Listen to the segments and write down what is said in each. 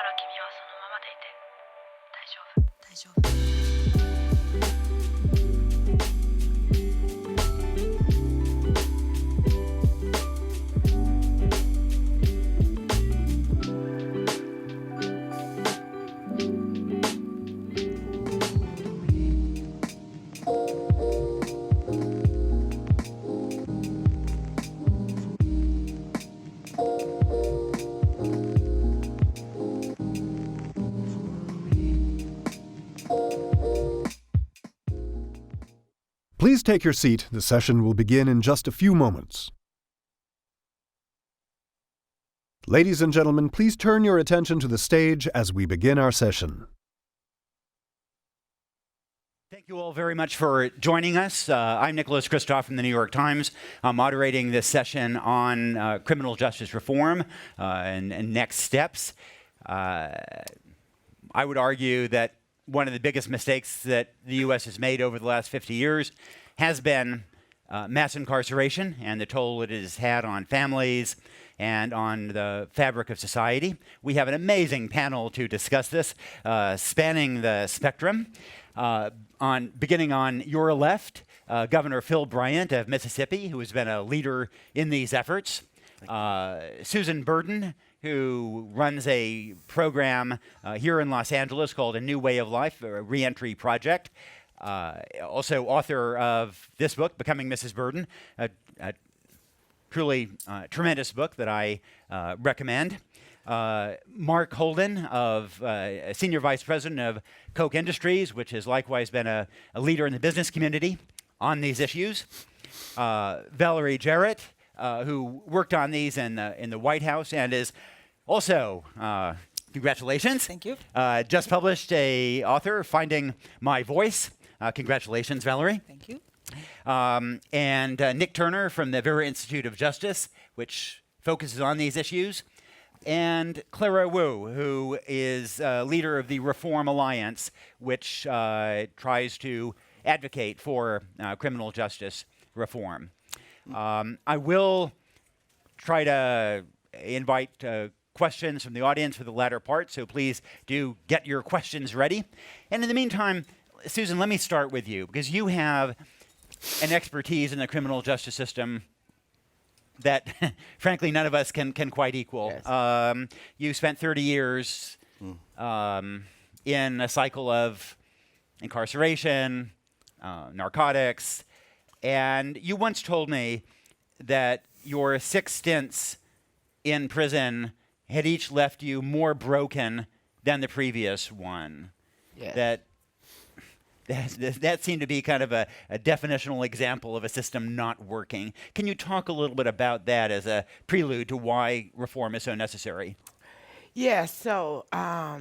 から君はそのままでいて大丈夫。大丈夫。Please take your seat. The session will begin in just a few moments. Ladies and gentlemen, please turn your attention to the stage as we begin our session. Thank you all very much for joining us. I'm Nicholas Kristof from the New York Times. I'm moderating this session on criminal justice reform and next steps. I would argue that one of the biggest mistakes that the U.S. has made over the last 50 years has been mass incarceration and the toll it has had on families and on the fabric of society. We have an amazing panel to discuss this, spanning the spectrum. Beginning on your left, Governor Phil Bryant of Mississippi, who has been a leader in these efforts. Susan Burden, who runs a program here in Los Angeles called A New Way of Life, a reentry project. Also author of this book, Becoming Mrs. Burden, a truly tremendous book that I recommend. Mark Holden, Senior Vice President of Koch Industries, which has likewise been a leader in the business community on these issues. Valerie Jarrett, who worked on these in the White House and is also, congratulations. Thank you. Just published a author, Finding My Voice. Congratulations, Valerie. Thank you. And Nick Turner from the Vera Institute of Justice, which focuses on these issues. And Clara Wu, who is leader of the Reform Alliance, which tries to advocate for criminal justice reform. I will try to invite questions from the audience for the latter part, so please do get your questions ready. And in the meantime, Susan, let me start with you, because you have an expertise in the criminal justice system that, frankly, none of us can quite equal. Yes. You spent 30 years in a cycle of incarceration, narcotics, and you once told me that your 6 stints in prison had each left you more broken than the previous one. Yes. That seemed to be kind of a definitional example of a system not working. Can you talk a little bit about that as a prelude to why reform is so necessary? Yes, so my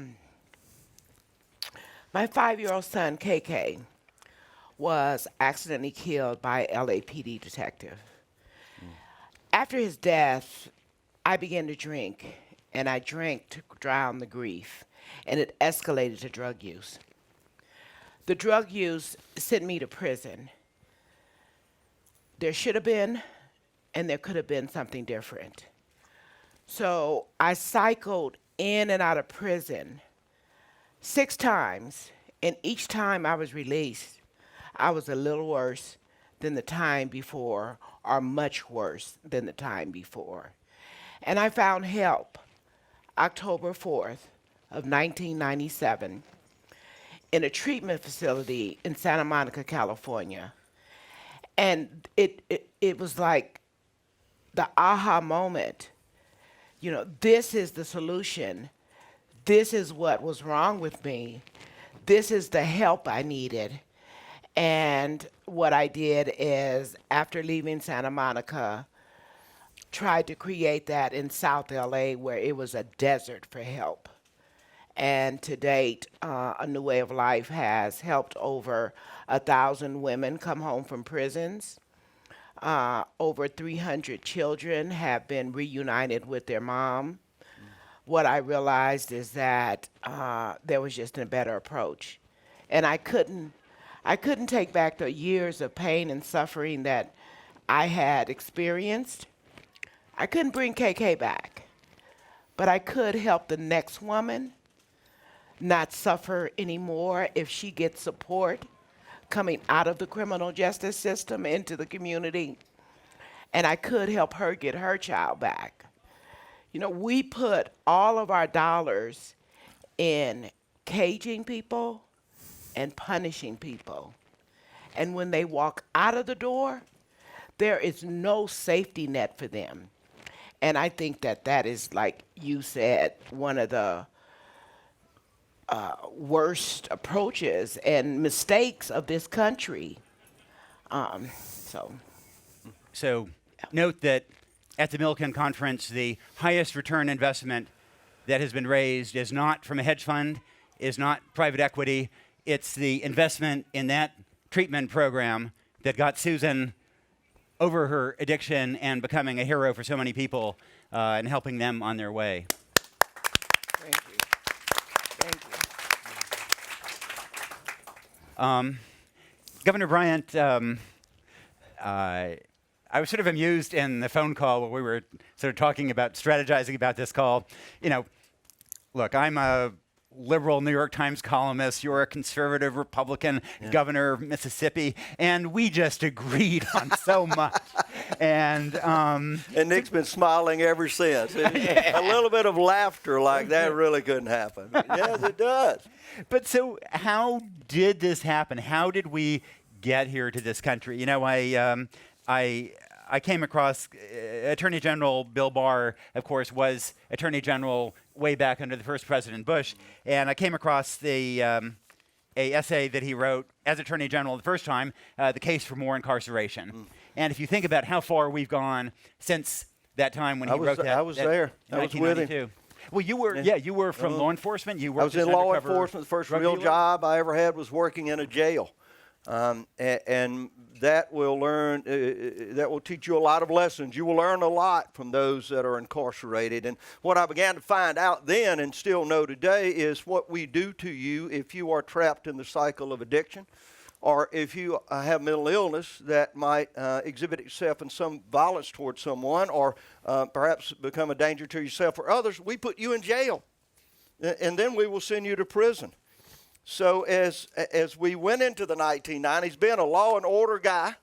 5-year-old son, KK, was accidentally killed by an LAPD detective. After his death, I began to drink, and I drank to drown the grief, and it escalated to drug use. The drug use sent me to prison. There should have been, and there could have been something different. So I cycled in and out of prison 6 times, and each time I was released, I was a little worse than the time before, or much worse than the time before. And I found help October 4th of 1997 in a treatment facility in Santa Monica, California. And it was like the aha moment. You know, this is the solution. This is what was wrong with me. This is the help I needed. And what I did is, after leaving Santa Monica, tried to create that in South LA, where it was a desert for help. And to date, A New Way of Life has helped over 1,000 women come home from prisons. Over 300 children have been reunited with their mom. What I realized is that there was just a better approach. And I couldn't take back the years of pain and suffering that I had experienced. I couldn't bring KK back. but I could help the next woman not suffer anymore if she gets support coming out of the criminal justice system into the community. And I could help her get her child back. You know, we put all of our dollars in caging people and punishing people. And when they walk out of the door, there is no safety net for them. And I think that that is, like you said, one of the worst approaches and mistakes of this country. So note that at the Milken conference, the highest return investment that has been raised is not from a hedge fund, is not private equity. It's the investment in that treatment program that got Susan over her addiction and becoming a hero for so many people and helping them on their way. Thank you. Thank you. Governor Bryant, I was sort of amused in the phone call where we were sort of talking about strategizing about this call. You know, look, I'm a liberal New York Times columnist. You're a conservative Republican governor of Mississippi, and we just agreed on so much. And Nick's been smiling ever since. A little bit of laughter like that really couldn't happen. Yes, it does. But so how did this happen? How did we get here to this country? You know, I came across Attorney General Bill Barr, of course, was Attorney General way back under the first President Bush, and I came across the a essay that he wrote as Attorney General the first time, The Case for More Incarceration. And if you think about how far we've gone since that time when he wrote that. I was there. I was with him. Well, you were, you were from law enforcement. You worked I was in law undercover enforcement. The first drug real dealer? job I ever had was working in a jail. And that will teach you a lot of lessons. You will learn a lot from those that are incarcerated. And what I began to find out then and still know today is what we do to you if you are trapped in the cycle of addiction, or if you have mental illness that might exhibit itself in some violence towards someone, or perhaps become a danger to yourself or others. We put you in jail, and then we will send you to prison. So as we went into the 1990s, being a law and order guy,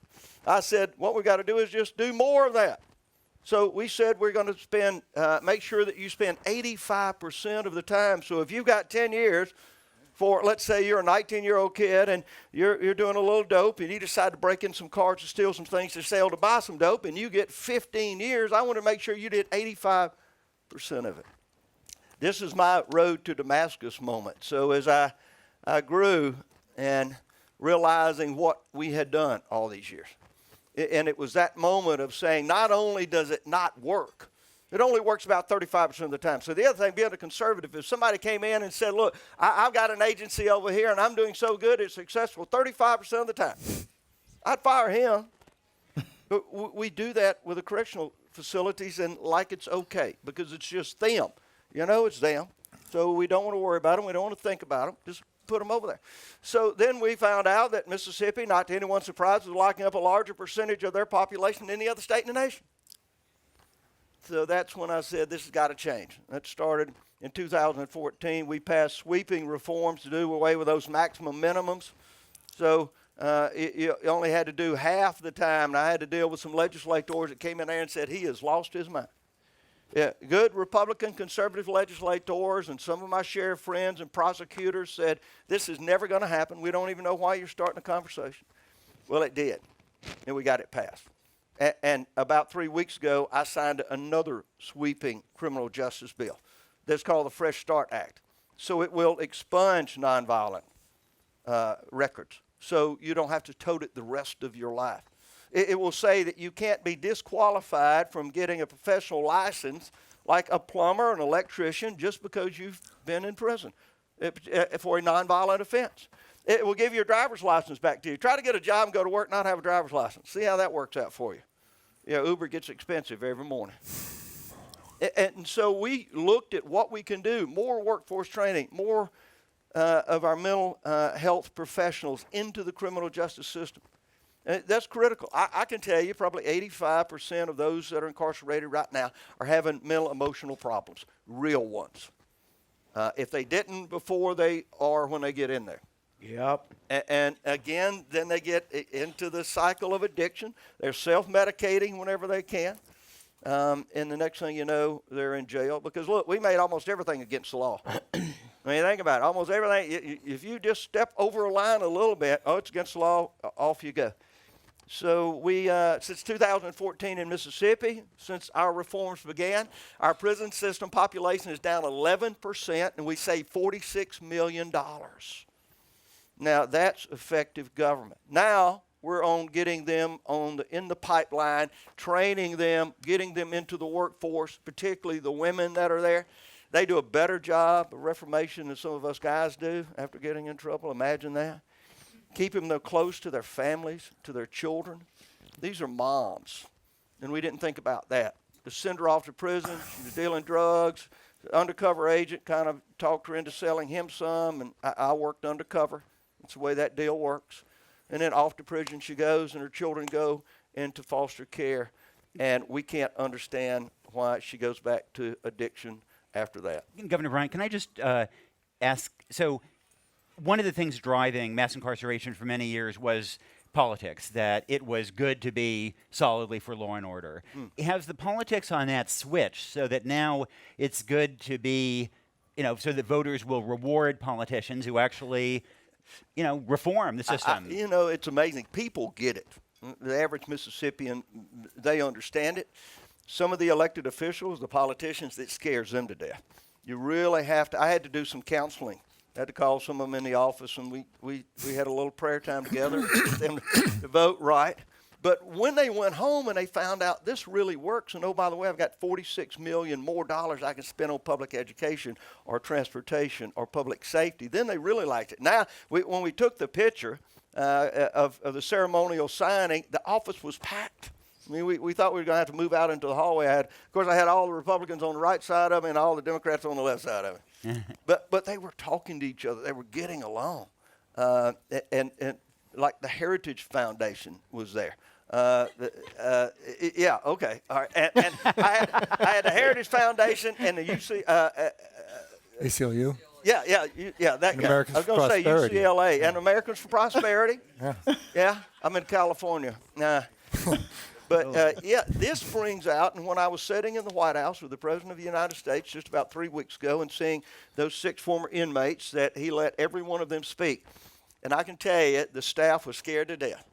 I said, what we got to do is just do more of that. So we said we're going to make sure that you spend 85% of the time. So if you've got 10 years for, let's say you're a 19-year-old kid and you're doing a little dope and you decide to break in some cars to steal some things to sell to buy some dope and you get 15 years, I want to make sure you did 85% of it. This is my road to Damascus moment. So as I grew and realizing what we had done all these years. And it was that moment of saying, not only does it not work, it only works about 35% of the time. So the other thing, being a conservative, if somebody came in and said, look, I've got an agency over here and I'm doing so good, it's successful 35% of the time, I'd fire him. But we do that with the correctional facilities and like it's okay because it's just them. You know, it's them. So we don't want to worry about them. We don't want to think about them. Just put them over there. So then we found out that Mississippi, not to anyone's surprise, was locking up a larger percentage of their population than any other state in the nation. So that's when I said this has got to change. That started in 2014. We passed sweeping reforms to do away with those maximum minimums. So you only had to do half the time, and I had to deal with some legislators that came in there and said he has lost his mind. Yeah, good Republican conservative legislators and some of my sheriff friends and prosecutors said, this is never going to happen. We don't even know why you're starting a conversation. Well, it did, and we got it passed. And about 3 weeks ago, I signed another sweeping criminal justice bill that's called the Fresh Start Act. So it will expunge nonviolent records, so you don't have to tote it the rest of your life. It will say that you can't be disqualified from getting a professional license like a plumber, an electrician, just because you've been in prison for a nonviolent offense. It will give your driver's license back to you. Try to get a job and go to work, not have a driver's license. See how that works out for you. Yeah, Uber gets expensive every morning. And so we looked at what we can do, more workforce training, more of our mental health professionals into the criminal justice system. That's critical. I can tell you probably 85% of those that are incarcerated right now are having mental emotional problems, real ones. If they didn't before, they are when they get in there. Yep. And again, then they get into the cycle of addiction. They're self-medicating whenever they can. And the next thing you know, they're in jail. Because, look, we made almost everything against the law. I mean, think about it. Almost everything. If you just step over a line a little bit, oh, it's against the law, off you go. So we, since 2014 in Mississippi, since our reforms began, our prison system population is down 11%, and we saved $46 million. Now, that's effective government. Now, we're on getting them in the pipeline, training them, getting them into the workforce, particularly the women that are there. They do a better job of reformation than some of us guys do after getting in trouble. Imagine that. Keeping them close to their families, to their children. These are moms, and we didn't think about that. To send her off to prison, she was dealing drugs. The undercover agent kind of talked her into selling him some, and I worked undercover. That's the way that deal works. And then off to prison she goes, and her children go into foster care, and we can't understand why she goes back to addiction after that. Governor Bryant, can I just ask, so one of the things driving mass incarceration for many years was politics, that it was good to be solidly for law and order. Has the politics on that switched so that now it's good to be, so that voters will reward politicians who actually, reform the system? It's amazing. People get it. The average Mississippian, they understand it. Some of the elected officials, the politicians, it scares them to death. You really have to. I had to do some counseling. I had to call some of them in the office, and we had a little prayer time together to get them to vote right. But when they went home and they found out this really works, and oh, by the way, I've got $46 million more I can spend on public education or transportation or public safety, then they really liked it. Now, when we took the picture of the ceremonial signing, the office was packed. I mean, we thought we were going to have to move out into the hallway. Of course, I had all the Republicans on the right side of me and all the Democrats on the left side of me. But they were talking to each other. They were getting along. And like the Heritage Foundation was there. Yeah, okay. All right. And I had the Heritage Foundation and the ACLU? Yeah, that guy. Americans I was for going to say Prosperity. UCLA and Americans for Prosperity. Yeah. I'm in California. But this brings out, and when I was sitting in the White House with the President of the United States just about 3 weeks ago and seeing those 6 former inmates, that he let every one of them speak. And I can tell you, the staff was scared to death.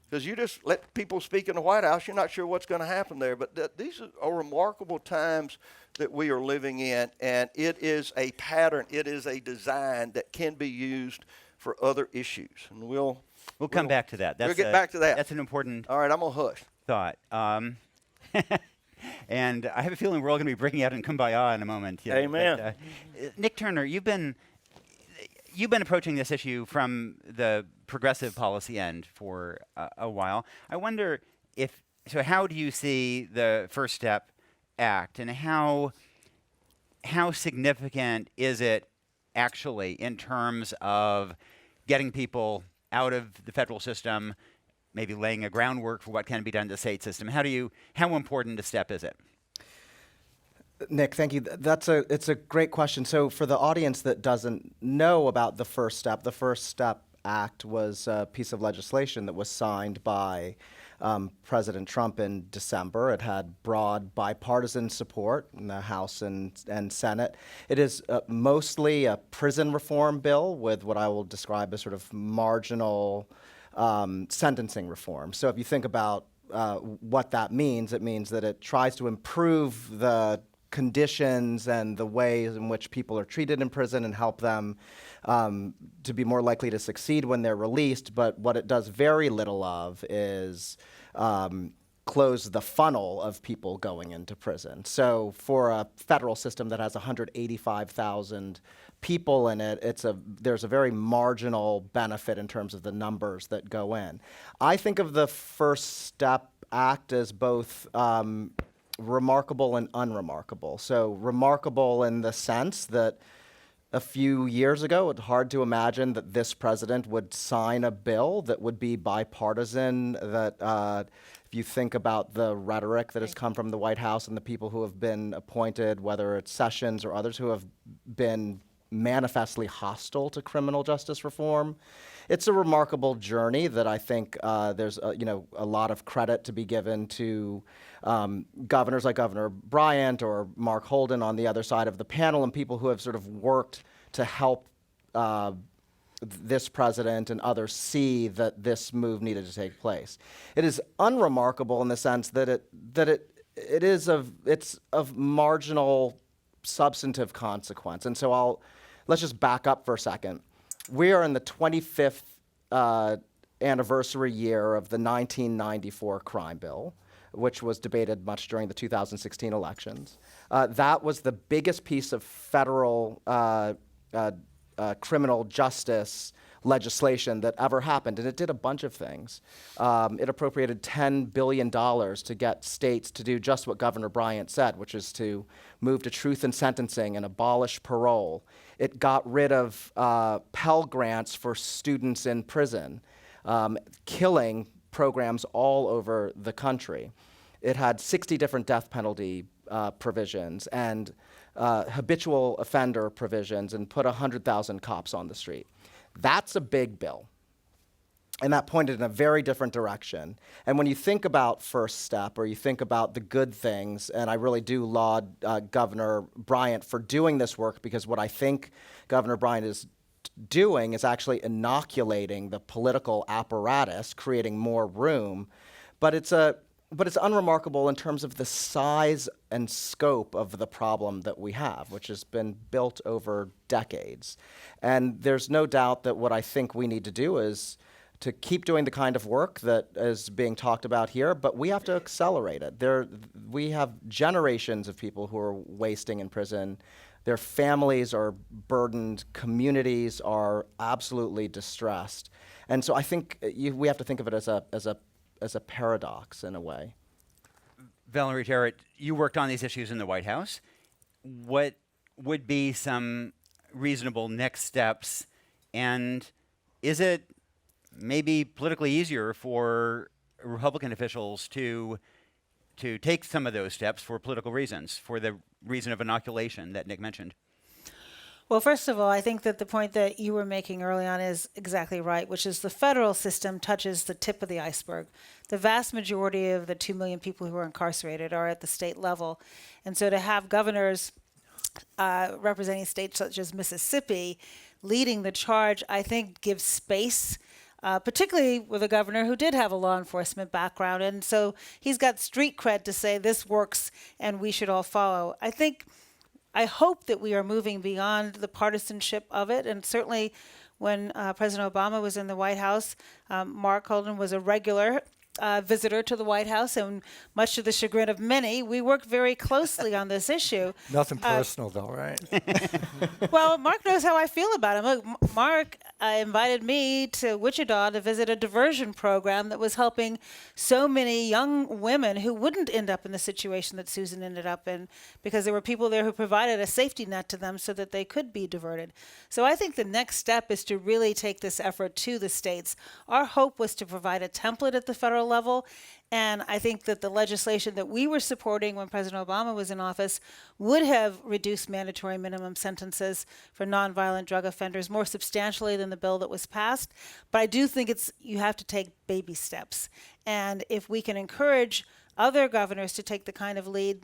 Because you just let people speak in the White House, you're not sure what's going to happen there. But these are remarkable times that we are living in, and it is a pattern, it is a design that can be used for other issues. And we'll come back to that. We'll get back to that. That's an important All right, I'm going to hush. thought. And I have a feeling we're all going to be breaking out in Kumbaya in a moment. Amen. But, Nick Turner, you've been approaching this issue from the progressive policy end for a while. I wonder how do you see the First Step Act, and how significant is it actually in terms of getting people out of the federal system, maybe laying a groundwork for what can be done in the state system? How important a step is it? Nick, thank you. It's a great question. So for the audience that doesn't know about the First Step Act was a piece of legislation that was signed by President Trump in December. It had broad bipartisan support in the House and Senate. It is mostly a prison reform bill with what I will describe as sort of marginal sentencing reform. So if you think about what that means, it means that it tries to improve the conditions and the ways in which people are treated in prison and help them to be more likely to succeed when they're released. But what it does very little of is close the funnel of people going into prison. So for a federal system that has 185,000 people in it, there's a very marginal benefit in terms of the numbers that go in. I think of the First Step Act as both remarkable and unremarkable. So remarkable in the sense that a few years ago, it's hard to imagine that this president would sign a bill that would be bipartisan, that if you think about the rhetoric that has come from the White House and the people who have been appointed, whether it's Sessions or others who have been manifestly hostile to criminal justice reform, it's a remarkable journey that I think there's a lot of credit to be given to governors like Governor Bryant or Mark Holden on the other side of the panel, and people who have sort of worked to help this president and others see that this move needed to take place. It is unremarkable in the sense that it's of marginal substantive consequence. And so let's just back up for a second. We are in the 25th anniversary year of the 1994 crime bill, which was debated much during the 2016 elections. That was the biggest piece of federal criminal justice legislation that ever happened, and it did a bunch of things. It appropriated $10 billion to get states to do just what Governor Bryant said, which is to move to truth in sentencing and abolish parole. It got rid of Pell Grants for students in prison, killing programs all over the country. It had 60 different death penalty provisions and habitual offender provisions, and put 100,000 cops on the street. That's a big bill. And that pointed in a very different direction. And when you think about First Step, or you think about the good things, and I really do laud Governor Bryant for doing this work, because what I think Governor Bryant is doing is actually inoculating the political apparatus, creating more room. But it's unremarkable in terms of the size and scope of the problem that we have, which has been built over decades. And there's no doubt that what I think we need to do is to keep doing the kind of work that is being talked about here, but we have to accelerate it. We have generations of people who are wasting in prison. Their families are burdened. Communities are absolutely distressed. And so I think we have to think of it as a paradox in a way. Valerie Jarrett, you worked on these issues in the White House. What would be some reasonable next steps? And is it maybe politically easier for Republican officials to take some of those steps for political reasons, for the reason of inoculation that Nick mentioned? Well, first of all, I think that the point that you were making early on is exactly right, which is the federal system touches the tip of the iceberg. The vast majority of the 2 million people who are incarcerated are at the state level. And so to have governors representing states such as Mississippi leading the charge, I think gives space, particularly with a governor who did have a law enforcement background. And so he's got street cred to say this works and we should all follow. I hope that we are moving beyond the partisanship of it. And certainly when President Obama was in the White House, Mark Holden was a regular visitor to the White House, and much to the chagrin of many, we worked very closely on this issue. Nothing personal, though, right? Well, Mark knows how I feel about him. Look, Mark invited me to Wichita to visit a diversion program that was helping so many young women who wouldn't end up in the situation that Susan ended up in, because there were people there who provided a safety net to them so that they could be diverted. So I think the next step is to really take this effort to the states. Our hope was to provide a template at the federal level, and I think that the legislation that we were supporting when President Obama was in office would have reduced mandatory minimum sentences for nonviolent drug offenders more substantially than the bill that was passed. But I do think you have to take baby steps. And if we can encourage other governors to take the kind of lead,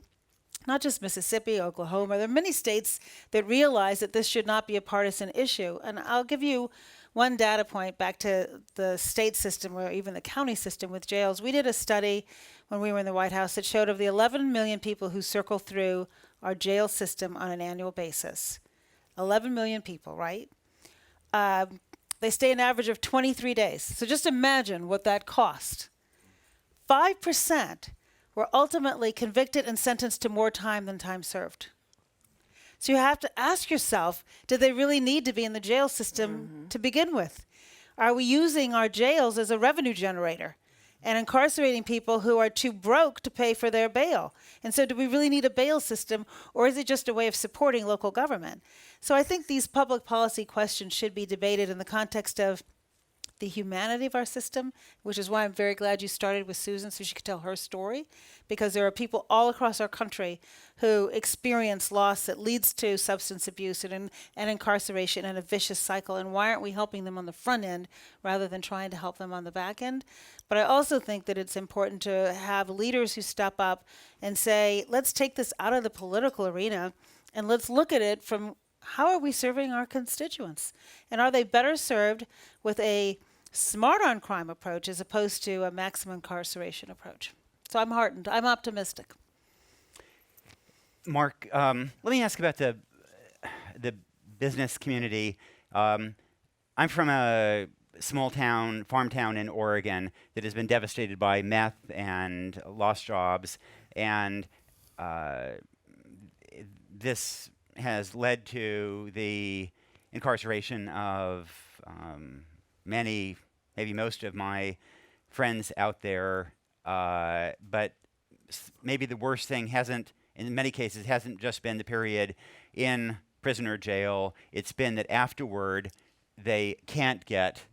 not just Mississippi, Oklahoma, there are many states that realize that this should not be a partisan issue. And I'll give you one data point back to the state system or even the county system with jails. We did a study when we were in the White House that showed of the 11 million people who circle through our jail system on an annual basis. 11 million people, right? They stay an average of 23 days. So just imagine what that cost. 5% were ultimately convicted and sentenced to more time than time served. So you have to ask yourself, do they really need to be in the jail system to begin with? Are we using our jails as a revenue generator? and incarcerating people who are too broke to pay for their bail. And so do we really need a bail system, or is it just a way of supporting local government? So I think these public policy questions should be debated in the context of the humanity of our system, which is why I'm very glad you started with Susan so she could tell her story, because there are people all across our country who experience loss that leads to substance abuse and incarceration and a vicious cycle. And why aren't we helping them on the front end rather than trying to help them on the back end? But I also think that it's important to have leaders who step up and say, let's take this out of the political arena and let's look at it from how are we serving our constituents? And are they better served with a smart on crime approach as opposed to a maximum incarceration approach? So I'm heartened. I'm optimistic. Mark, let me ask about the business community. I'm from a small town, farm town in Oregon that has been devastated by meth and lost jobs, and this has led to the incarceration of many, maybe most of my friends out there. But maybe the worst thing hasn't, in many cases, hasn't just been the period in prison or jail. It's been that afterward they can't get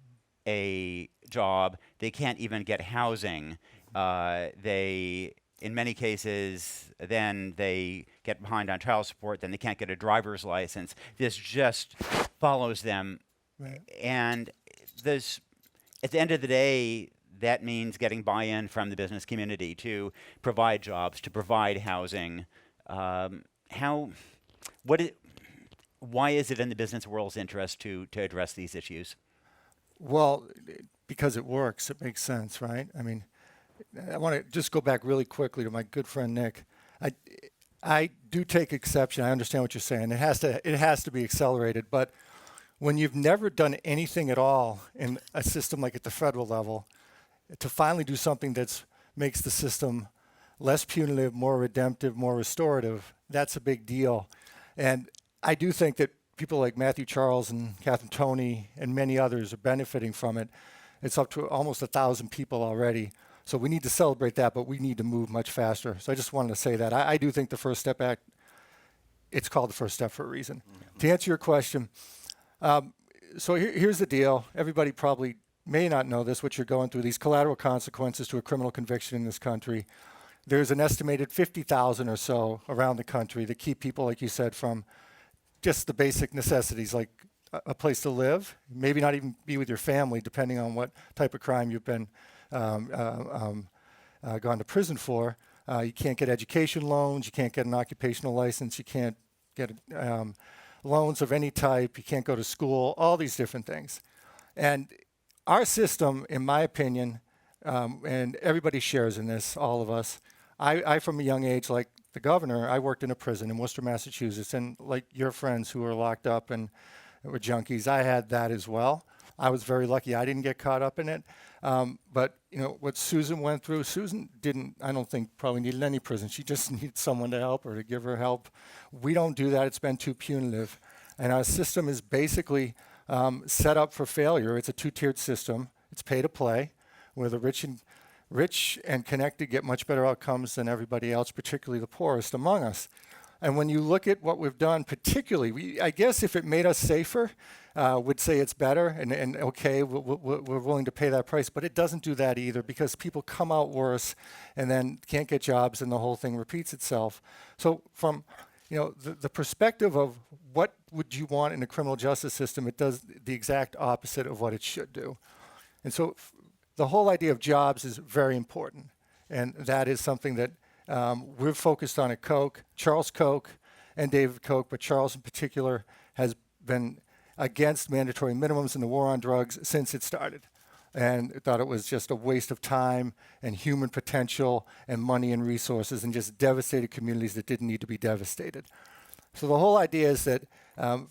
a job. They can't even get housing. They, in many cases, then they get behind on child support. Then they can't get a driver's license. This just follows them. Right. And there's, at the end of the day, that means getting buy-in from the business community to provide jobs, to provide housing. Why is it in the business world's interest to address these issues? Well, because it works. It makes sense, right? I mean, I want to just go back really quickly to my good friend Nick. I do take exception. I understand what you're saying. It has to be accelerated. But when you've never done anything at all in a system like at the federal level, to finally do something that makes the system less punitive, more redemptive, more restorative, that's a big deal. And I do think that people like Matthew Charles and Catherine Toney and many others are benefiting from it. It's up to almost 1,000 people already. So we need to celebrate that, but we need to move much faster. So I just wanted to say that. I do think the First Step Act, it's called the First Step for a reason. To answer your question, so here's the deal. Everybody probably may not know this, what you're going through, these collateral consequences to a criminal conviction in this country. There's an estimated 50,000 or so around the country that keep people, like you said, from just the basic necessities like a place to live, maybe not even be with your family, depending on what type of crime you've been gone to prison for. You can't get education loans, you can't get an occupational license, you can't get loans of any type, you can't go to school, all these different things. And our system, in my opinion, and everybody shares in this, all of us, I from a young age, like the governor, I worked in a prison in Worcester, Massachusetts, and like your friends who were locked up and were junkies, I had that as well. I was very lucky I didn't get caught up in it. But you know what Susan went through, Susan didn't, I don't think, probably needed any prison. She just needed someone to help her, to give her help. We don't do that. It's been too punitive. And our system is basically set up for failure. It's a two-tiered system. It's pay to play, where the rich and connected get much better outcomes than everybody else, particularly the poorest among us. And when you look at what we've done, particularly, I guess if it made us safer, would say it's better and okay, we're willing to pay that price. But it doesn't do that either, because people come out worse and then can't get jobs and the whole thing repeats itself. So from the perspective of what would you want in a criminal justice system, it does the exact opposite of what it should do. And so the whole idea of jobs is very important. And that is something that we're focused on at Koch. Charles Koch and David Koch, but Charles in particular, has been against mandatory minimums in the war on drugs since it started, and thought it was just a waste of time and human potential and money and resources, and just devastated communities that didn't need to be devastated. So the whole idea is that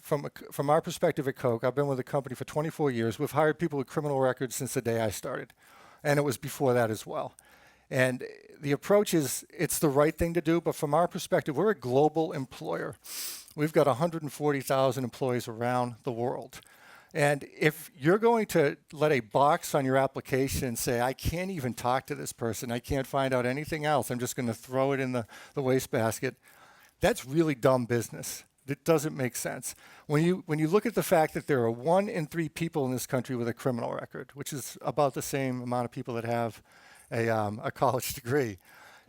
from our perspective at Koch, I've been with the company for 24 years. We've hired people with criminal records since the day I started, and it was before that as well. And the approach is, it's the right thing to do, but from our perspective, we're a global employer. We've got 140,000 employees around the world. And if you're going to let a box on your application say, I can't even talk to this person, I can't find out anything else, I'm just going to throw it in the wastebasket, that's really dumb business. It doesn't make sense. When you look at the fact that there are 1 in 3 people in this country with a criminal record, which is about the same amount of people that have a college degree,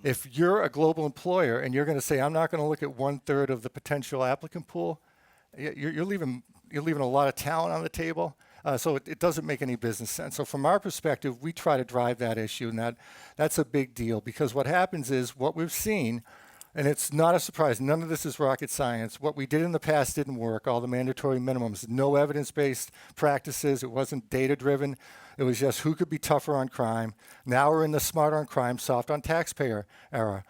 if you're a global employer and you're going to say, I'm not going to look at 1/3 of the potential applicant pool, you're leaving a lot of talent on the table. So it doesn't make any business sense. So from our perspective, we try to drive that issue, and that's a big deal, because what happens is what we've seen, and it's not a surprise, none of this is rocket science. What we did in the past didn't work, all the mandatory minimums, no evidence-based practices, it wasn't data-driven, it was just who could be tougher on crime. Now we're in the smart on crime, soft on taxpayer era.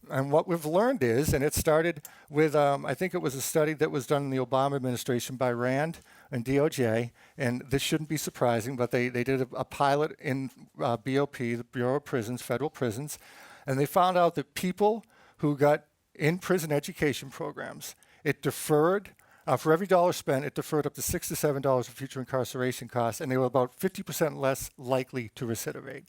And what we've learned is, and it started with, I think it was a study that was done in the Obama administration by RAND and DOJ, and this shouldn't be surprising, but they did a pilot in BOP, the Bureau of Prisons, federal prisons, and they found out that people who got in-prison education programs, it deferred, for every dollar spent, it deferred up to $6 to $7 of future incarceration costs, and they were about 50% less likely to recidivate.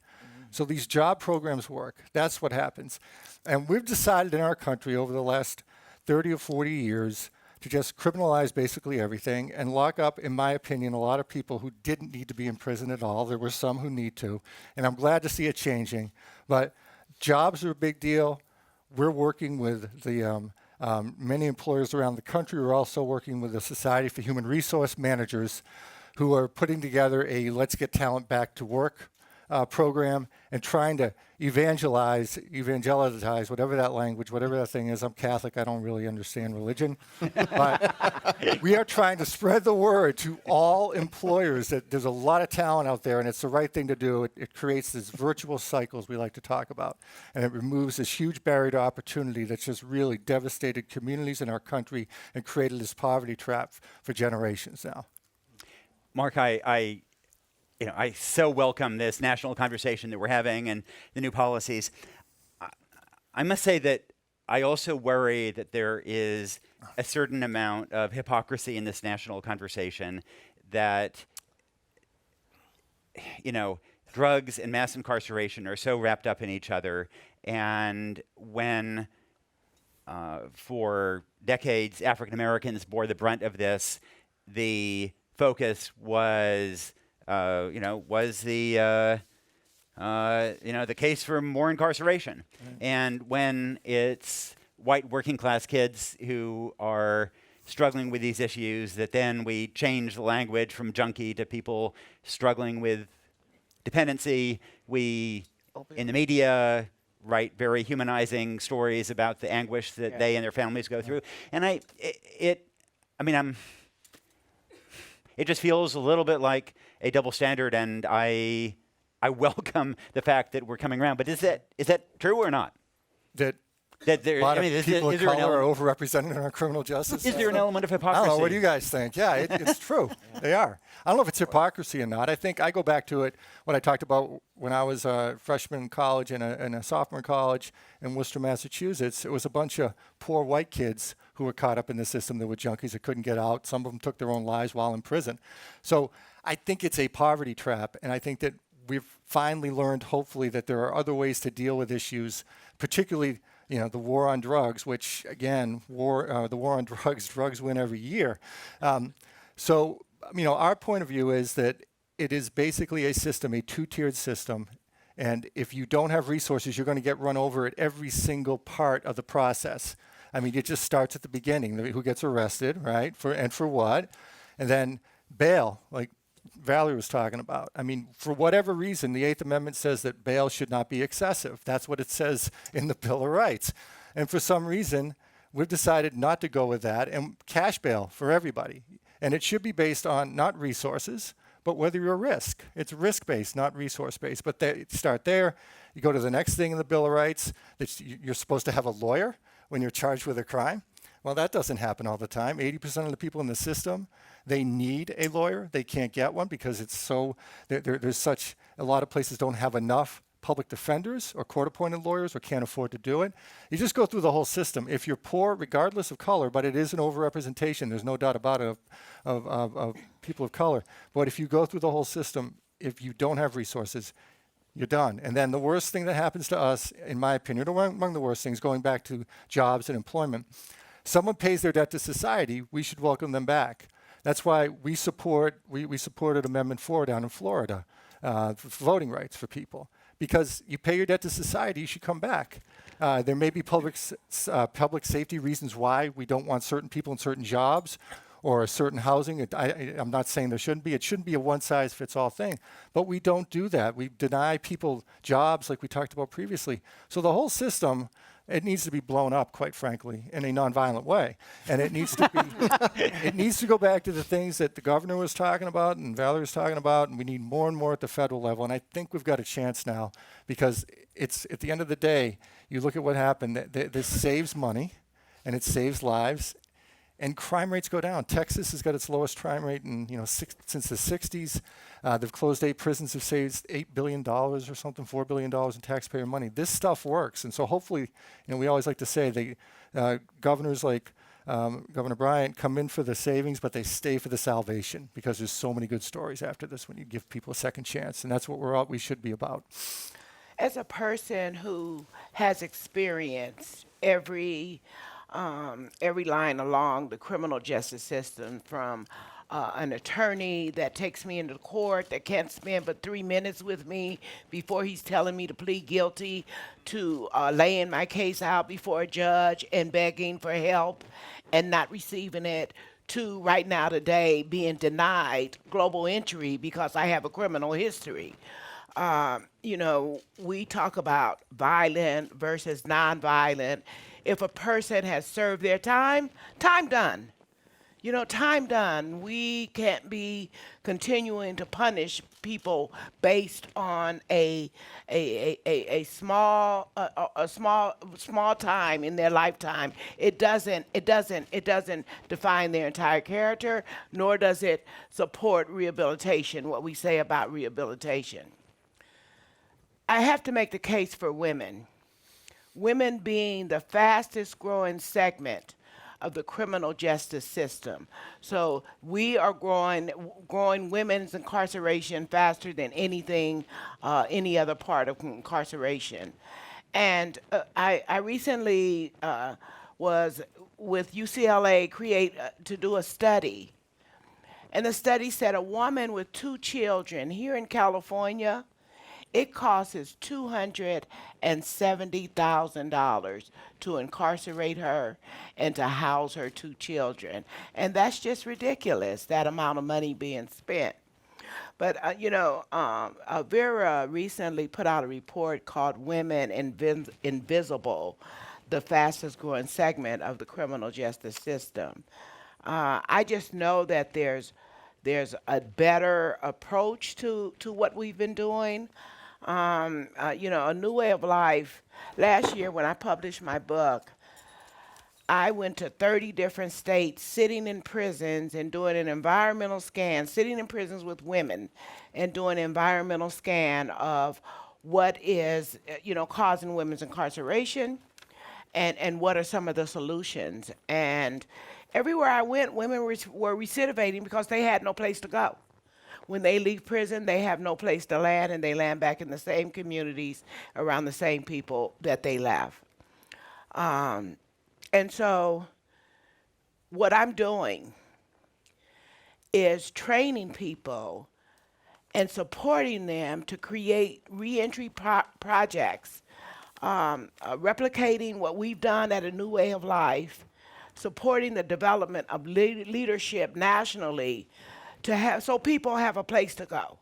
So these job programs work. That's what happens. And we've decided in our country over the last 30 or 40 years to just criminalize basically everything and lock up, in my opinion, a lot of people who didn't need to be in prison at all. There were some who need to. And I'm glad to see it changing. But jobs are a big deal. We're working with the many employers around the country. We're also working with the Society for Human Resource Managers, who are putting together a Let's Get Talent Back to Work program and trying to evangelize, whatever that language, whatever that thing is. I'm Catholic, I don't really understand religion. But we are trying to spread the word to all employers that there's a lot of talent out there and it's the right thing to do. It creates these virtual cycles we like to talk about. And it removes this huge barrier to opportunity that's just really devastated communities in our country and created this poverty trap for generations now. Mark, I so welcome this national conversation that we're having and the new policies. I must say that I also worry that there is a certain amount of hypocrisy in this national conversation that, drugs and mass incarceration are so wrapped up in each other. And when, for decades, African Americans bore the brunt of this, the focus was the case for more incarceration. Right. And when it's white working class kids who are struggling with these issues, that then we change the language from junkie to people struggling with dependency. We, in the media, write very humanizing stories about the anguish that they and their families go through. And it just feels a little bit like a double standard, and I welcome the fact that we're coming around. But is that true or not? That there, a lot of people of color are overrepresented in our criminal justice. Is there an element of hypocrisy? I don't know. What do you guys think? Yeah, it's true. They are. I don't know if it's hypocrisy or not. I think I go back to what I talked about when I was a freshman in college and a sophomore in college in Worcester, Massachusetts. It was a bunch of poor white kids who were caught up in the system that were junkies that couldn't get out. Some of them took their own lives while in prison. So I think it's a poverty trap, and I think that we've finally learned, hopefully, that there are other ways to deal with issues, particularly the war on drugs, which, again, the war on drugs win every year. So our point of view is that it is basically a system, a two-tiered system, and if you don't have resources, you're going to get run over at every single part of the process. I mean, it just starts at the beginning, who gets arrested, right, for what, and then bail, like Valerie was talking about. I mean, for whatever reason, the Eighth Amendment says that bail should not be excessive. That's what it says in the Bill of Rights. And for some reason, we've decided not to go with that and cash bail for everybody. And it should be based on not resources, but whether you're a risk. It's risk-based, not resource-based. But start there. You go to the next thing in the Bill of Rights, that you're supposed to have a lawyer when you're charged with a crime. Well, that doesn't happen all the time. 80% of the people in the system, they need a lawyer. They can't get one because it's so, there's such, a lot of places don't have enough public defenders or court-appointed lawyers or can't afford to do it. You just go through the whole system. If you're poor, regardless of color, but it is an overrepresentation, there's no doubt about it, of people of color. But if you go through the whole system, if you don't have resources, you're done. And then the worst thing that happens to us, in my opinion, or among the worst things, going back to jobs and employment, someone pays their debt to society, we should welcome them back. That's why we supported Amendment 4 down in Florida, for voting rights for people. Because you pay your debt to society, you should come back. There may be public safety reasons why we don't want certain people in certain jobs or certain housing. I'm not saying there shouldn't be. It shouldn't be a one-size-fits-all thing. But we don't do that. We deny people jobs like we talked about previously. So the whole system, it needs to be blown up, quite frankly, in a nonviolent way. And it needs to be, it needs to go back to the things that the governor was talking about and Valerie was talking about, and we need more and more at the federal level. And I think we've got a chance now, because it's, at the end of the day, you look at what happened, this saves money, and it saves lives, and crime rates go down. Texas has got its lowest crime rate in, since the 60s. They've closed 8 prisons, have saved $8 billion or something, $4 billion in taxpayer money. This stuff works. And so hopefully, we always like to say governors like Governor Bryant come in for the savings, but they stay for the salvation, because there's so many good stories after this when you give people a second chance. And that's what we should be about. As a person who has experienced every line along the criminal justice system, from an attorney that takes me into court that can't spend but 3 minutes with me before he's telling me to plead guilty, to laying my case out before a judge and begging for help and not receiving it, to right now today being denied global entry because I have a criminal history. We talk about violent versus nonviolent. If a person has served their time, time done. Time done. We can't be continuing to punish people based on a small time in their lifetime. It doesn't define their entire character, nor does it support rehabilitation, what we say about rehabilitation. I have to make the case for women. Women being the fastest growing segment of the criminal justice system. So we are growing women's incarceration faster than any other part of incarceration. And I recently was with UCLA to do a study. And the study said a woman with 2 children here in California, it costs $270,000 to incarcerate her and to house her 2 children. And that's just ridiculous, that amount of money being spent. But, Vera recently put out a report called Women Invisible, the fastest growing segment of the criminal justice system. I just know that there's a better approach to what we've been doing. A new way of life. Last year when I published my book, I went to 30 different states, sitting in prisons and doing an environmental scan, sitting in prisons with women and doing an environmental scan of what is, causing women's incarceration and what are some of the solutions. And everywhere I went, women were recidivating because they had no place to go. When they leave prison, they have no place to land, and they land back in the same communities around the same people that they left. And so what I'm doing is training people and supporting them to create reentry projects, replicating what we've done at A New Way of Life, supporting the development of leadership nationally, so people have a place to go.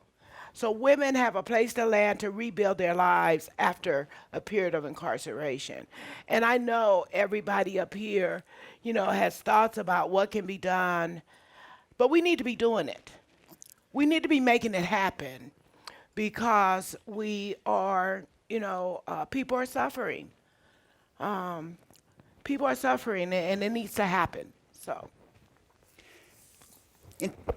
So women have a place to land to rebuild their lives after a period of incarceration. And I know everybody up here, has thoughts about what can be done, but we need to be doing it. We need to be making it happen, because we are, people are suffering. People are suffering, and it needs to happen, so.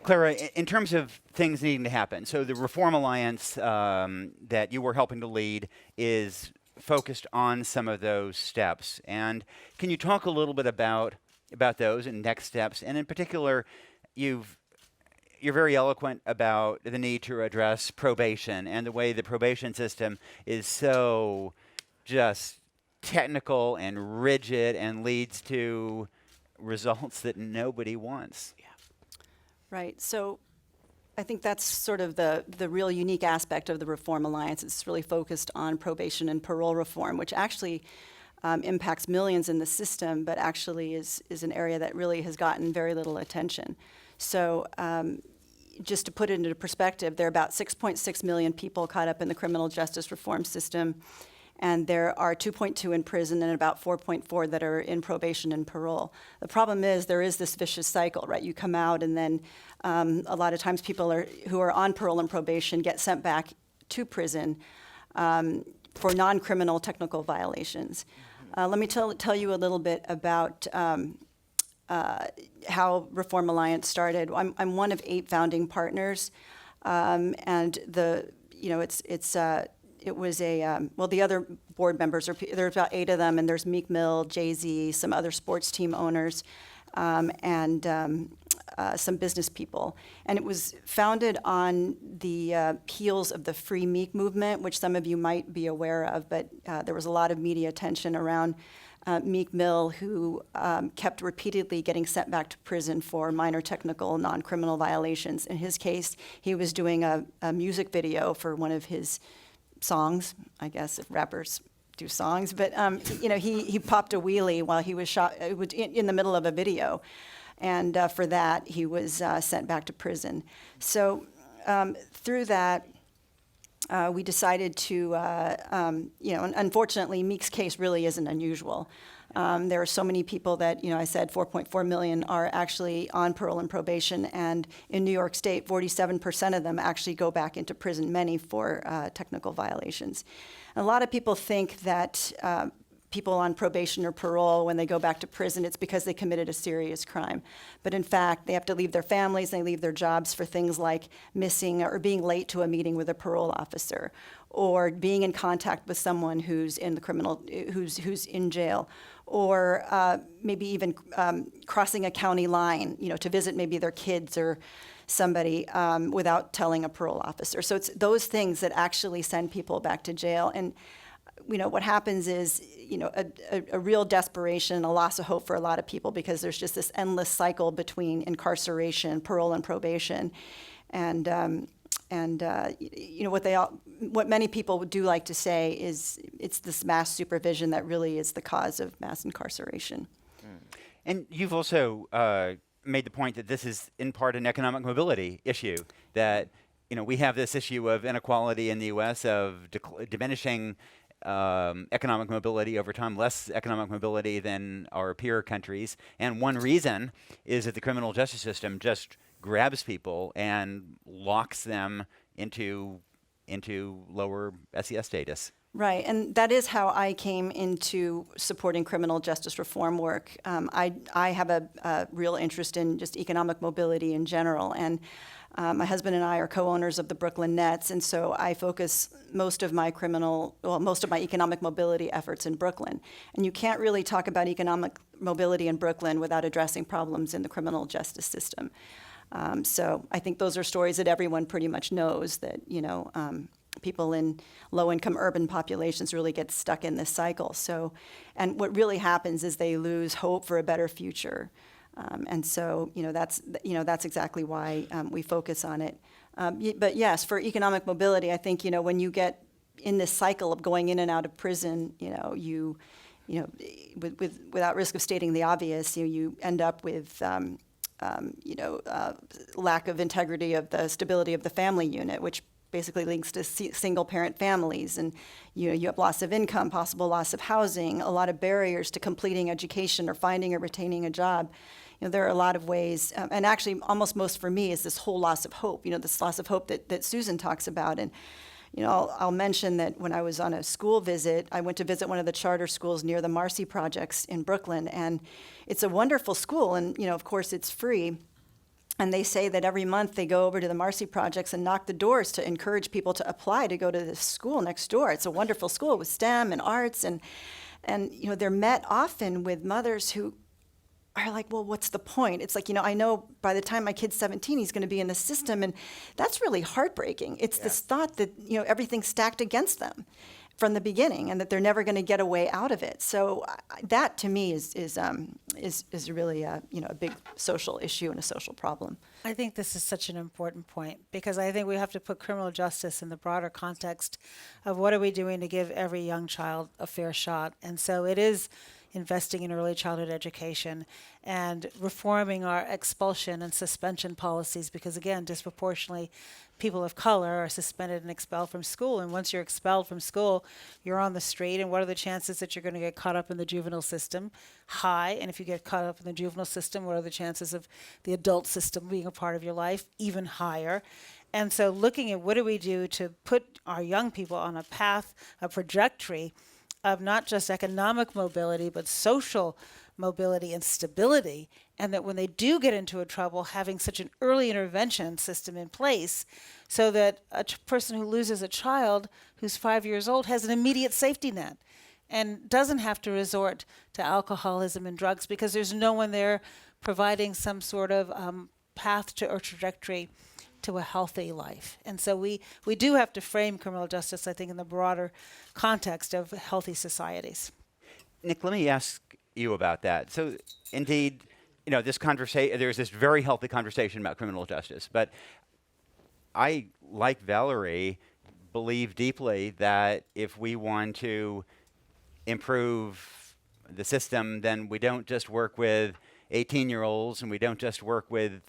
Clara, in terms of things needing to happen, so the Reform Alliance that you were helping to lead is focused on some of those steps. And can you talk a little bit about those and next steps? And in particular, you're very eloquent about the need to address probation and the way the probation system is so just technical and rigid and leads to results that nobody wants. Right. So I think that's sort of the real unique aspect of the Reform Alliance. It's really focused on probation and parole reform, which actually impacts millions in the system, but actually is an area that really has gotten very little attention. So just to put it into perspective, there are about 6.6 million people caught up in the criminal justice reform system, and there are 2.2 in prison and about 4.4 that are in probation and parole. The problem is there is this vicious cycle, right? You come out and then a lot of times people who are on parole and probation get sent back to prison for non-criminal technical violations. Let me tell you a little bit about how Reform Alliance started. I'm one of 8 founding partners, and it was the other board members, there's about 8 of them, and there's Meek Mill, Jay-Z, some other sports team owners, and some business people. And it was founded on the heels of the Free Meek movement, which some of you might be aware of, but there was a lot of media attention around Meek Mill, who kept repeatedly getting sent back to prison for minor technical, non-criminal violations. In his case, he was doing a music video for one of his songs, I guess, if rappers do songs, but he popped a wheelie while he was shot in the middle of a video, and for that he was sent back to prison. So through that, we decided to, unfortunately, Meek's case really isn't unusual. There are so many people that, I said 4.4 million are actually on parole and probation, and in New York State, 47% of them actually go back into prison, many for technical violations. And a lot of people think that people on probation or parole, when they go back to prison, it's because they committed a serious crime. But in fact, they have to leave their families, they leave their jobs for things like missing or being late to a meeting with a parole officer, or being in contact with someone who's in the who's in jail, or maybe even crossing a county line, to visit maybe their kids or somebody without telling a parole officer. So it's those things that actually send people back to jail. And what happens is, a real desperation, a loss of hope for a lot of people, because there's just this endless cycle between incarceration, parole, and probation. And what many people do like to say is it's this mass supervision that really is the cause of mass incarceration. And you've also made the point that this is in part an economic mobility issue, that we have this issue of inequality in the U.S. of diminishing economic mobility over time, less economic mobility than our peer countries. And one reason is that the criminal justice system just grabs people and locks them into lower SES status. Right, and that is how I came into supporting criminal justice reform work. I have a real interest in just economic mobility in general, and my husband and I are co-owners of the Brooklyn Nets, and so I focus most of my economic mobility efforts in Brooklyn. And you can't really talk about economic mobility in Brooklyn without addressing problems in the criminal justice system. So I think those are stories that everyone pretty much knows, that people in low-income urban populations really get stuck in this cycle. So, and what really happens is they lose hope for a better future. And so, that's exactly why we focus on it. But yes, for economic mobility, I think, when you get in this cycle of going in and out of prison, without risk of stating the obvious, you end up with, lack of integrity of the stability of the family unit, which basically links to single-parent families, and you have loss of income, possible loss of housing, a lot of barriers to completing education or finding or retaining a job. There are a lot of ways, and actually almost most for me is this whole loss of hope, this loss of hope that Susan talks about. And I'll mention that when I was on a school visit, I went to visit one of the charter schools near the Marcy Projects in Brooklyn, and it's a wonderful school, and of course it's free. And they say that every month they go over to the Marcy Projects and knock the doors to encourage people to apply to go to this school next door. It's a wonderful school with STEM and arts, and they're met often with mothers who are like, well, what's the point? It's like, I know by the time my kid's 17, he's going to be in the system, and that's really heartbreaking. It's this thought that, everything's stacked against them from the beginning, and that they're never going to get a way out of it. So that, to me, is really a big social issue and a social problem. I think this is such an important point, because I think we have to put criminal justice in the broader context of what are we doing to give every young child a fair shot. And so it is investing in early childhood education and reforming our expulsion and suspension policies, because again, disproportionately, people of color are suspended and expelled from school. And once you're expelled from school, you're on the street. And what are the chances that you're going to get caught up in the juvenile system? High. And if you get caught up in the juvenile system, what are the chances of the adult system being a part of your life? Even higher. And so looking at what do we do to put our young people on a path, a trajectory of not just economic mobility, but social mobility and stability, and that when they do get into a trouble, having such an early intervention system in place so that a person who loses a child who's 5 years old has an immediate safety net and doesn't have to resort to alcoholism and drugs, because there's no one there providing some sort of path to or trajectory to a healthy life. And so we do have to frame criminal justice, I think, in the broader context of healthy societies. Nick, let me ask you about that. So indeed, this conversation, there's this very healthy conversation about criminal justice, but I, like Valerie, believe deeply that if we want to improve the system, then we don't just work with 18-year-olds and we don't just work with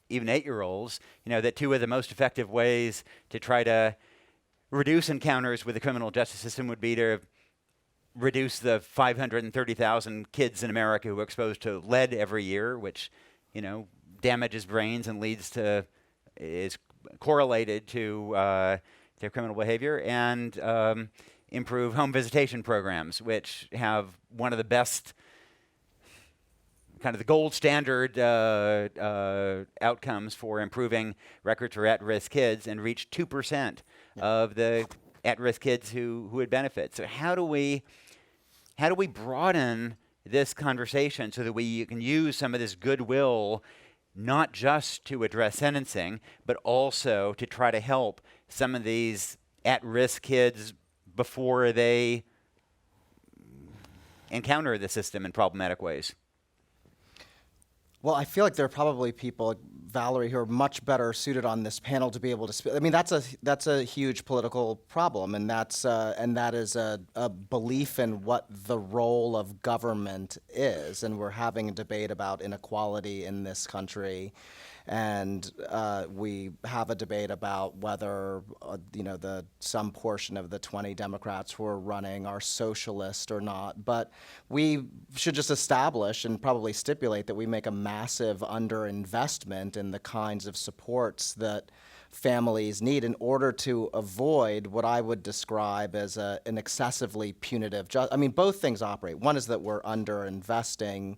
even 8-year-olds, that two of the most effective ways to try to reduce encounters with the criminal justice system would be to reduce the 530,000 kids in America who are exposed to lead every year, which, damages brains and is correlated to their criminal behavior, and improve home visitation programs, which have one of the best, kind of the gold standard outcomes for improving records for at-risk kids, and reach 2% of the at-risk kids who would benefit. So how do we broaden this conversation so that we can use some of this goodwill not just to address sentencing, but also to try to help some of these at-risk kids before they encounter the system in problematic ways? Well, I feel like there are probably people, Valerie, who are much better suited on this panel to be able to speak. I mean, that's a huge political problem, and that is a belief in what the role of government is. And we're having a debate about inequality in this country, and we have a debate about whether some portion of the 20 Democrats who are running are socialist or not. But we should just establish and probably stipulate that we make a massive underinvestment in the kinds of supports that families need in order to avoid what I would describe as an excessively punitive. Both things operate. One is that we're underinvesting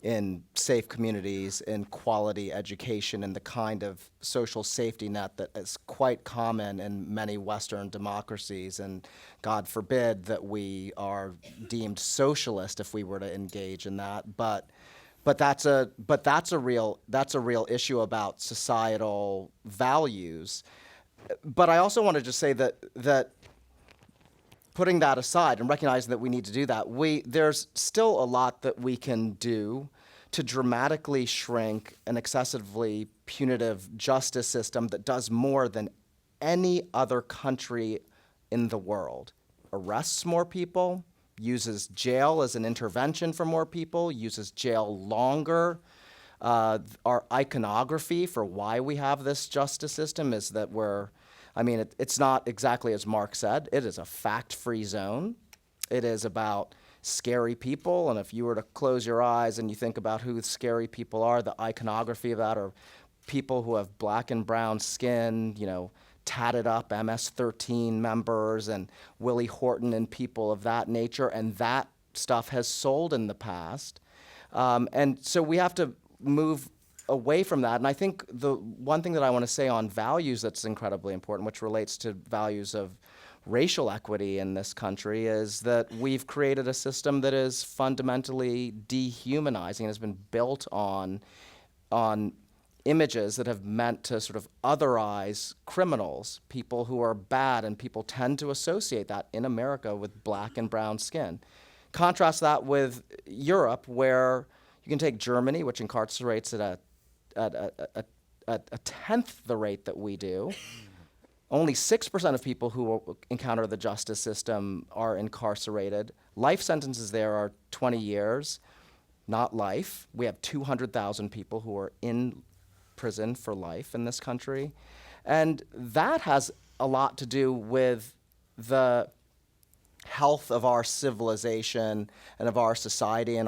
in safe communities, in quality education, and the kind of social safety net that is quite common in many Western democracies. And God forbid that we are deemed socialist if we were to engage in that. But that's a real issue about societal values. But I also want to just say that putting that aside and recognizing that we need to do that, there's still a lot that we can do to dramatically shrink an excessively punitive justice system that does more than any other country in the world. Arrests more people, uses jail as an intervention for more people, uses jail longer. Our iconography for why we have this justice system is that it's not exactly as Mark said. It is a fact-free zone. It is about scary people, and if you were to close your eyes and you think about who scary people are, the iconography of that are people who have black and brown skin, tatted up MS-13 members and Willie Horton and people of that nature, and that stuff has sold in the past. And so we have to move away from that. And I think the one thing that I want to say on values that's incredibly important, which relates to values of racial equity in this country, is that we've created a system that is fundamentally dehumanizing, has been built on images that have meant to sort of otherize criminals, people who are bad, and people tend to associate that in America with black and brown skin. Contrast that with Europe, where you can take Germany, which incarcerates at a tenth the rate that we do. Only 6% of people who encounter the justice system are incarcerated. Life sentences there are 20 years, not life. We have 200,000 people who are in prison for life in this country. And that has a lot to do with the health of our civilization and of our society, and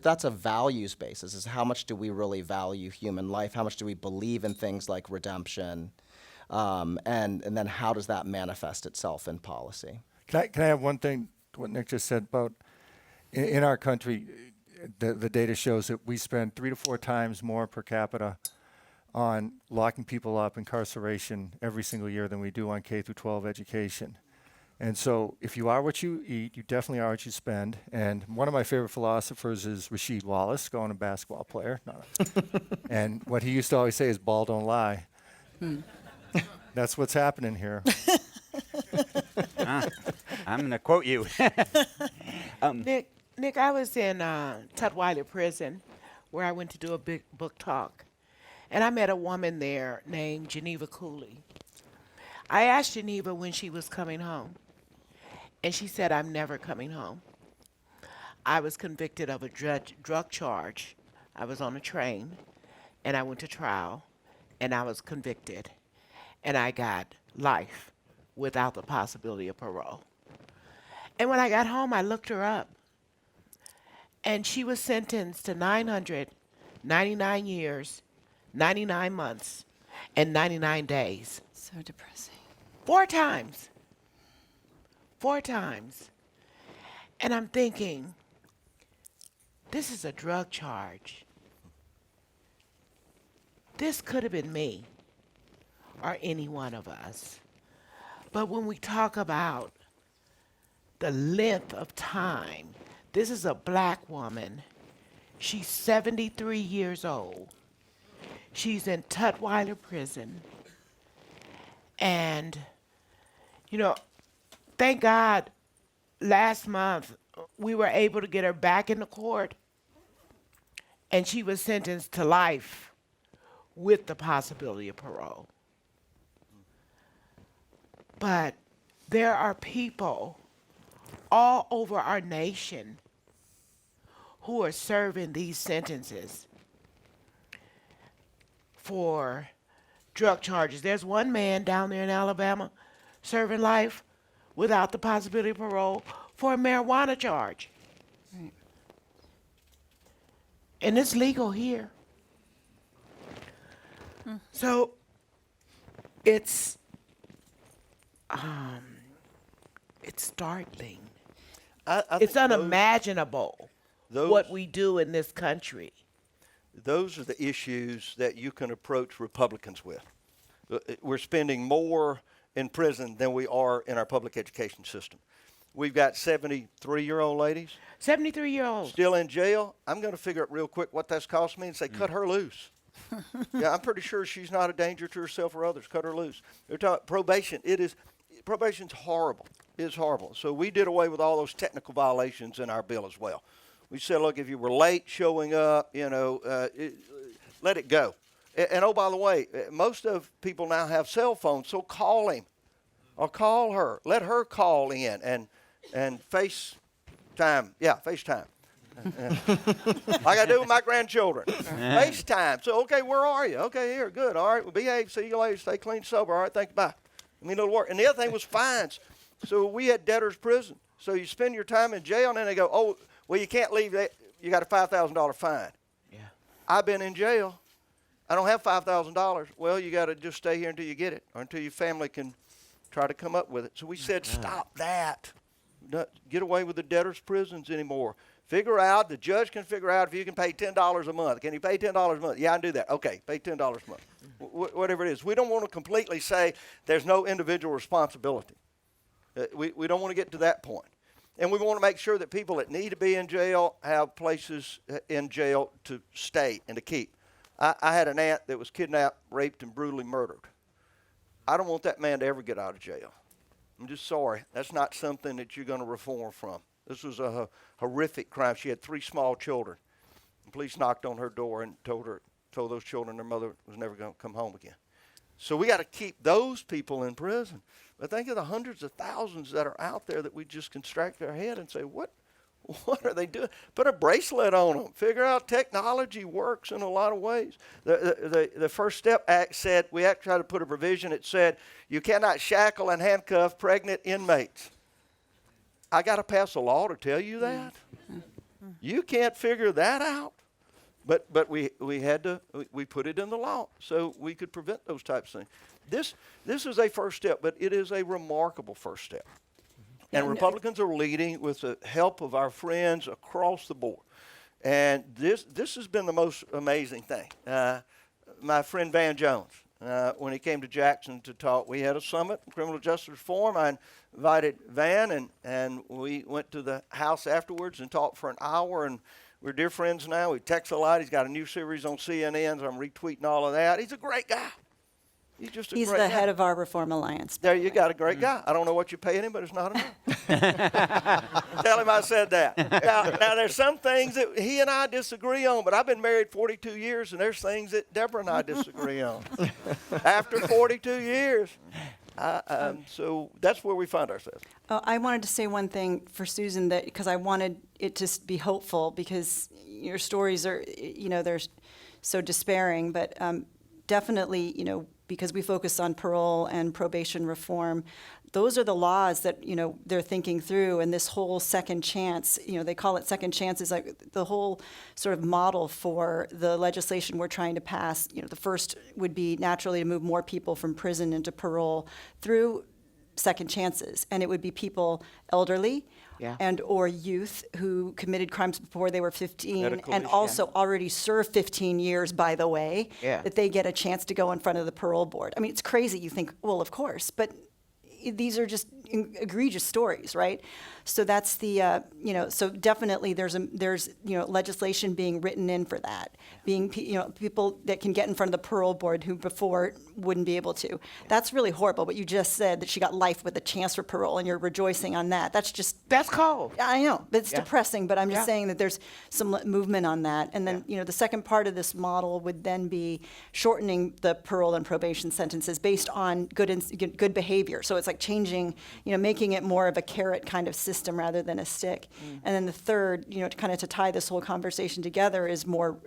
that's a values basis, is how much do we really value human life, how much do we believe in things like redemption, and then how does that manifest itself in policy? Can I have one thing to what Nick just said about in our country, the data shows that we spend 3 to 4 times more per capita on locking people up, incarceration every single year than we do on K through 12 education. And so if you are what you eat, you definitely are what you spend. And one of my favorite philosophers is Rasheed Wallace, going a basketball player. And what he used to always say is, ball don't lie. That's what's happening here. I'm going to quote you. Nick, I was in Tutwiler prison where I went to do a big book talk. And I met a woman there named Geneva Cooley. I asked Geneva when she was coming home. And she said, I'm never coming home. I was convicted of a drug charge. I was on a train, and I went to trial, and I was convicted. And I got life without the possibility of parole. And when I got home, I looked her up. And she was sentenced to 999 years, 99 months, and 99 days. So depressing. 4 times. 4 times. And I'm thinking, this is a drug charge. This could have been me or any one of us. But when we talk about the length of time, this is a black woman. She's 73 years old. She's in Tutwiler prison. And, thank God last month we were able to get her back into court, and she was sentenced to life with the possibility of parole. But there are people all over our nation who are serving these sentences for drug charges. There's one man down there in Alabama serving life without the possibility of parole for a marijuana charge. Right. And it's legal here. So it's startling. I It's think unimaginable what we do in this country. those are the issues that you can approach Republicans with. We're spending more in prison than we are in our public education system. We've got 73-year-old ladies 73-year-old. still in jail. I'm going to figure out real quick what that's cost me and say, cut her loose. Yeah, I'm pretty sure she's not a danger to herself or others. Cut her loose. They're talking probation. Probation's horrible. It's horrible. So we did away with all those technical violations in our bill as well. We said, look, if you were late showing up, let it go. And oh, by the way, most of people now have cell phones, so call him or call her. Let her call in and FaceTime. Yeah, FaceTime. Like I do with my grandchildren. FaceTime. So, okay, where are you? Okay, here, good. All right, well, behave. See you later. Stay clean, sober. All right, thank you. Bye. I mean, it'll work. And the other thing was fines. So we had debtor's prison. So you spend your time in jail, and then they go, oh, well, you can't leave. You got a $5,000 fine. Yeah. I've been in jail. I don't have $5,000. Well, you got to just stay here until you get it, or until your family can try to come up with it. So we said, stop that. Not get away with the debtor's prisons anymore. Figure out, the judge can figure out if you can pay $10 a month. Can you pay $10 a month? Yeah, I can do that. Okay, pay $10 a month. Whatever it is. We don't want to completely say there's no individual responsibility. We don't want to get to that point. And we want to make sure that people that need to be in jail have places in jail to stay and to keep. I had an aunt that was kidnapped, raped, and brutally murdered. I don't want that man to ever get out of jail. I'm just sorry. That's not something that you're going to reform from. This was a horrific crime. She had 3 small children. The police knocked on her door and told those children their mother was never going to come home again. So we got to keep those people in prison. But think of the hundreds of thousands that are out there that we just can strike their head and say, what are they doing? Put a bracelet on them. Figure out technology works in a lot of ways. The First Step Act said, we actually tried to put a provision that said you cannot shackle and handcuff pregnant inmates. I got to pass a law to tell you that? You can't figure that out. But we put it in the law so we could prevent those types of things. This is a first step, but it is a remarkable first step. And Republicans are leading with the help of our friends across the board. And this has been the most amazing thing. My friend Van Jones, when he came to Jackson to talk, we had a summit on criminal justice reform. I invited Van, and we went to the house afterwards and talked for an hour, and we're dear friends now. We text a lot. He's got a new series on CNN, so I'm retweeting all of that. He's a great guy. He's just a great guy. He's the head of our Reform Alliance. There you got a great guy. I don't know what you're paying him, but it's not enough. Tell him I said that. Now, there's some things that he and I disagree on, but I've been married 42 years, and there's things that Deborah and I disagree on. After 42 years. So that's where we find ourselves. I wanted to say one thing for Susan, that because I wanted it to be hopeful, because your stories are, they're so despairing, but definitely, because we focus on parole and probation reform, those are the laws that, they're thinking through. And this whole second chance, they call it second chances, like the whole sort of model for the legislation we're trying to pass. The first would be naturally to move more people from prison into parole through second chances. And it would be people elderly and or youth who committed crimes before they were 15 and also already served 15 years, by the way, that they get a chance to go in front of the parole board. I mean, it's crazy. You think, well, of course, but these are just egregious stories, right? So that's the, so definitely there's legislation being written in for that, being, people that can get in front of the parole board who before wouldn't be able to. That's really horrible. What you just said, that she got life with a chance for parole, and you're rejoicing on that. That's cold. I know, it's depressing, but I'm just saying that there's some movement on that. And then, the second part of this model would then be shortening the parole and probation sentences based on good behavior. So it's like changing, making it more of a carrot kind of system rather than a stick. And then the third, to tie this whole conversation together is more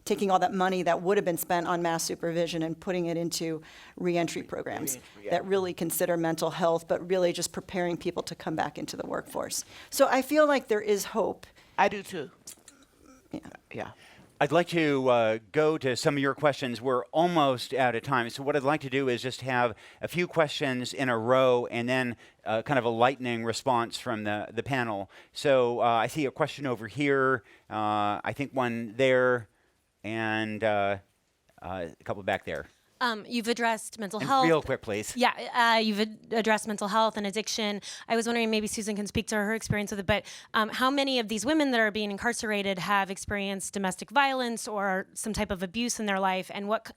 taking all that money that would have been spent on mass supervision and putting it into reentry programs that really consider mental health, but really just preparing people to come back into the workforce. So I feel like there is hope. I do too. Yeah. I'd like to go to some of your questions. We're almost out of time. So what I'd like to do is just have a few questions in a row and then kind of a lightning response from the panel. So I see a question over here, I think one there, and a couple back there. You've addressed mental And health. real quick, please. Yeah, you've addressed mental health and addiction. I was wondering, maybe Susan can speak to her experience with it, but how many of these women that are being incarcerated have experienced domestic violence or some type of abuse in their life, and what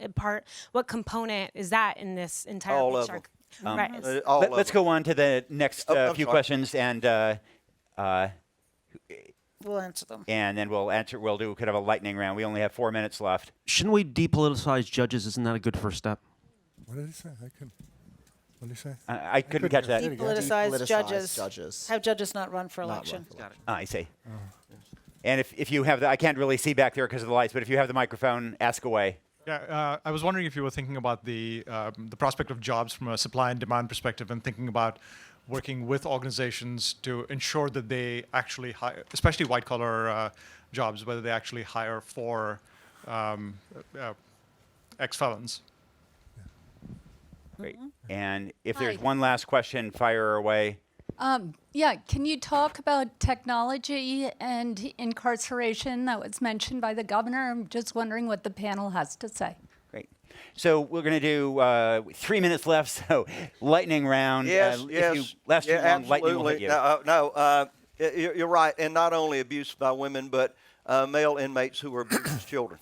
component is that in this entire All of picture? them. Right. Let's go on to the next few questions, and We'll answer them. and then we'll do kind of a lightning round. We only have 4 minutes left. Shouldn't we depoliticize judges? Isn't that a good first step? What did he say? What did he say? I couldn't catch that. Depoliticize judges. judges. Have judges not run for Not run election. for election. I see. And if you have I can't really see back there because of the lights, but if you have the microphone, ask away. Yeah, I was wondering if you were thinking about the prospect of jobs from a supply and demand perspective, and thinking about working with organizations to ensure that they actually hire, especially white-collar jobs, whether they actually hire for ex-felons. Great. And if there's one last question, fire away. Yeah, can you talk about technology and incarceration that was mentioned by the governor? I'm just wondering what the panel has to say. Great. So we're going to do 3 minutes left, so lightning round. Yes, If yes. you last too long, lightning will hit you. You're right. And not only abuse by women, but male inmates who are abused as children.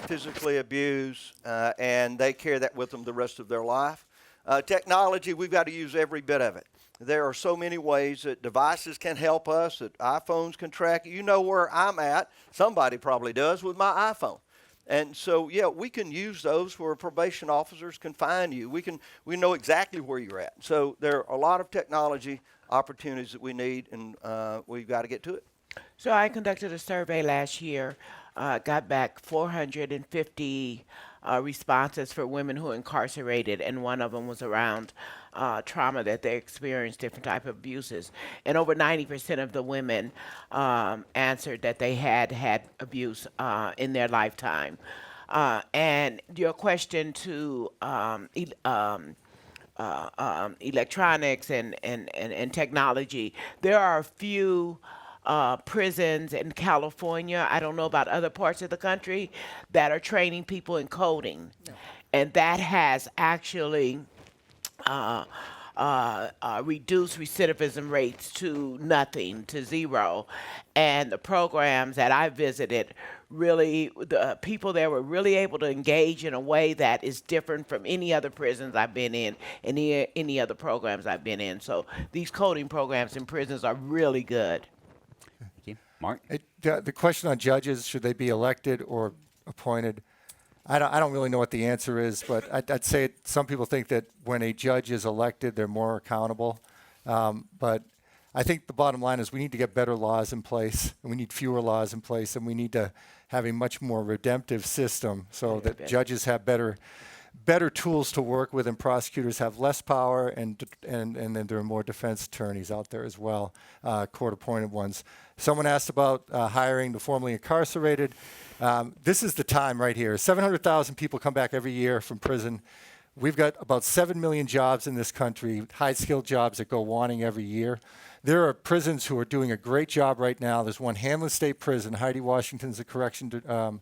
Physically abused, and they carry that with them the rest of their life. Technology, we've got to use every bit of it. There are so many ways that devices can help us, that iPhones can track. You know where I'm at. Somebody probably does with my iPhone. And so, yeah, we can use those where probation officers can find you. We know exactly where you're at. So there are a lot of technology opportunities that we need, and we've got to get to it. So I conducted a survey last year, got back 450 responses for women who are incarcerated, and one of them was around trauma that they experienced, different type of abuses. And over 90% of the women answered that they had abuse in their lifetime. And your question to electronics and technology, there are a few prisons in California, I don't know about other parts of the country, that are training people in coding. No. And that has actually reduced recidivism rates to nothing, to zero. And the programs that I visited, really, the people there were really able to engage in a way that is different from any other prisons I've been in, any other programs I've been in. So these coding programs in prisons are really good. Mark? The question on judges, should they be elected or appointed? I don't really know what the answer is, but I'd say some people think that when a judge is elected, they're more accountable. But I think the bottom line is we need to get better laws in place, and we need fewer laws in place, and we need to have a much more redemptive system so that judges have better tools to work with, and prosecutors have less power, and then there are more defense attorneys out there as well, court-appointed ones. Someone asked about hiring the formerly incarcerated. This is the time right here. 700,000 people come back every year from prison. We've got about 7 million jobs in this country, high-skilled jobs that go wanting every year. There are prisons who are doing a great job right now. There's one, Hamlin State Prison. Heidi Washington's the correction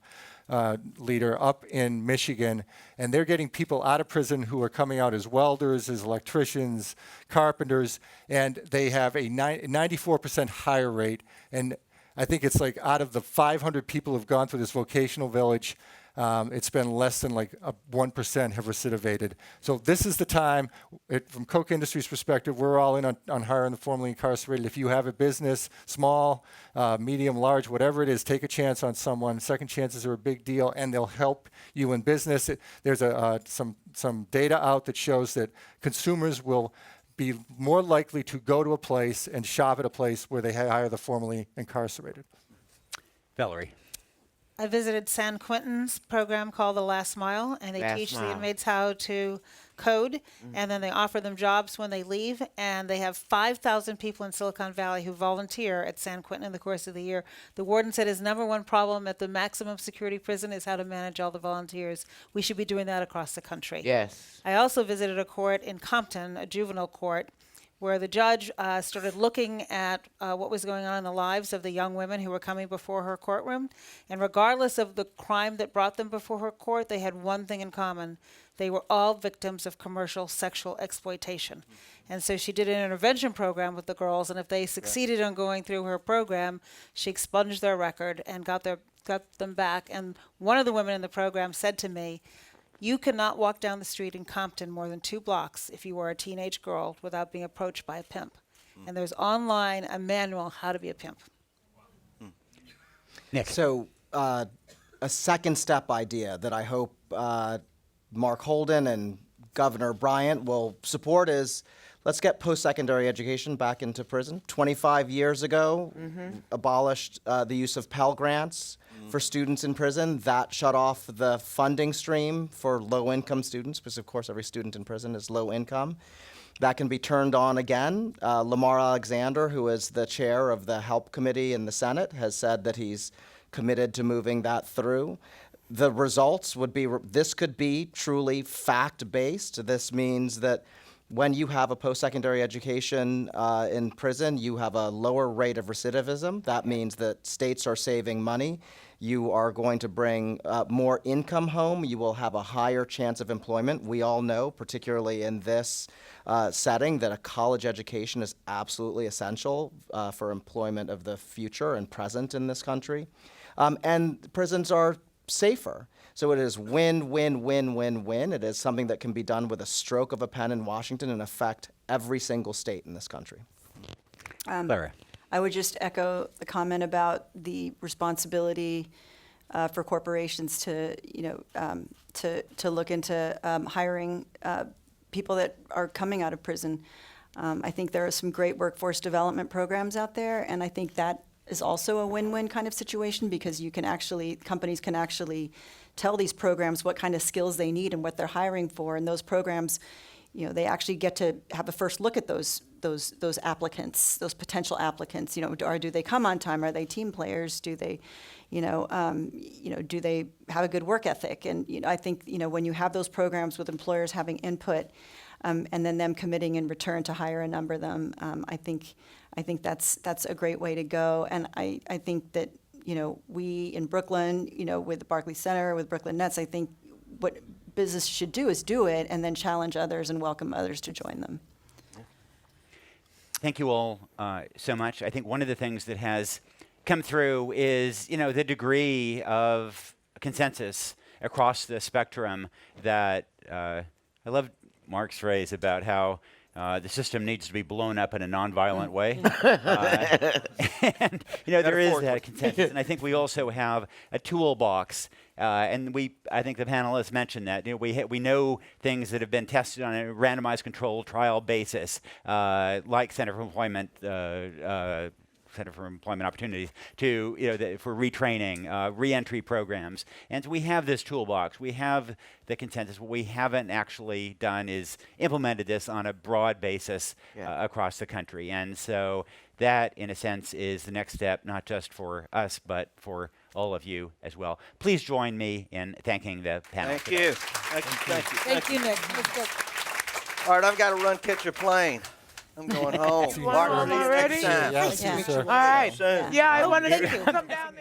leader up in Michigan, and they're getting people out of prison who are coming out as welders, as electricians, carpenters, and they have a 94% hire rate. And I think it's like out of the 500 people who've gone through this vocational village, it's been less than like 1% have recidivated. So this is the time, from Coke Industries' perspective, we're all in on hiring the formerly incarcerated. If you have a business, small, medium, large, whatever it is, take a chance on someone. Second chances are a big deal, and they'll help you in business. There's some data out that shows that consumers will be more likely to go to a place and shop at a place where they hire the formerly incarcerated. Valerie. I visited San Quentin's program called The Last Mile, and they teach the inmates how to code, and then they offer them jobs when they leave, and they have 5,000 people in Silicon Valley who volunteer at San Quentin in the course of the year. The warden said his number one problem at the maximum security prison is how to manage all the volunteers. We should be doing that across the country. Yes. I also visited a court in Compton, a juvenile court, where the judge started looking at what was going on in the lives of the young women who were coming before her courtroom. And regardless of the crime that brought them before her court, they had one thing in common. They were all victims of commercial sexual exploitation. And so she did an intervention program with the girls, and if they succeeded on going through her program, she expunged their record and got them back. And one of the women in the program said to me, "You cannot walk down the street in Compton more than 2 blocks if you were a teenage girl without being approached by a pimp." And there's online a manual how to be a pimp. Nick. So a second step idea that I hope Mark Holden and Governor Bryant will support is, let's get post-secondary education back into prison. 25 years ago, abolished the use of Pell Grants for students in prison. That shut off the funding stream for low-income students, because of course every student in prison is low income. That can be turned on again. Lamar Alexander, who is the chair of the HELP committee in the Senate, has said that he's committed to moving that through. The results would be, this could be truly fact-based. This means that when you have a post-secondary education in prison, you have a lower rate of recidivism. That means that states are saving money. You are going to bring more income home. You will have a higher chance of employment. We all know, particularly in this setting, that a college education is absolutely essential for employment of the future and present in this country. And prisons are safer. So it is win, win, win, win, win. It is something that can be done with a stroke of a pen in Washington and affect every single state in this country. Clara. I would just echo the comment about the responsibility for corporations to, to look into hiring people that are coming out of prison. I think there are some great workforce development programs out there, and I think that is also a win-win kind of situation because companies can actually tell these programs what kind of skills they need and what they're hiring for, and those programs, they actually get to have a first look at those applicants, those potential applicants. Do they come on time? Are they team players? Do they, do they have a good work ethic? And I think when you have those programs with employers having input, and then them committing in return to hire a number of them, I think that's a great way to go. And I think that we in Brooklyn, with the Barclays Center, with Brooklyn Nets, I think what business should do is do it and then challenge others and welcome others to join them. Thank you all so much. I think one of the things that has come through is, the degree of consensus across the spectrum that I love Mark's phrase about how the system needs to be blown up in a nonviolent way. And, there is that consensus. And I think we also have a toolbox. And I think the panelists mentioned that. We know things that have been tested on a randomized controlled trial basis, like Center for Employment Opportunities, for retraining, reentry programs. And so we have this toolbox. We have the consensus. What we haven't actually done is implemented this on a broad basis across the country. And so that, in a sense, is the next step, not just for us, but for all of you as well. Please join me in thanking the panel. Thank you. Thank you. Thank you, Nick. That's good. All right, I've got to run catch a plane. I'm going home. Mark, see you next time. Yeah, see you, sir. All right. Soon. Yeah, I want to come down there.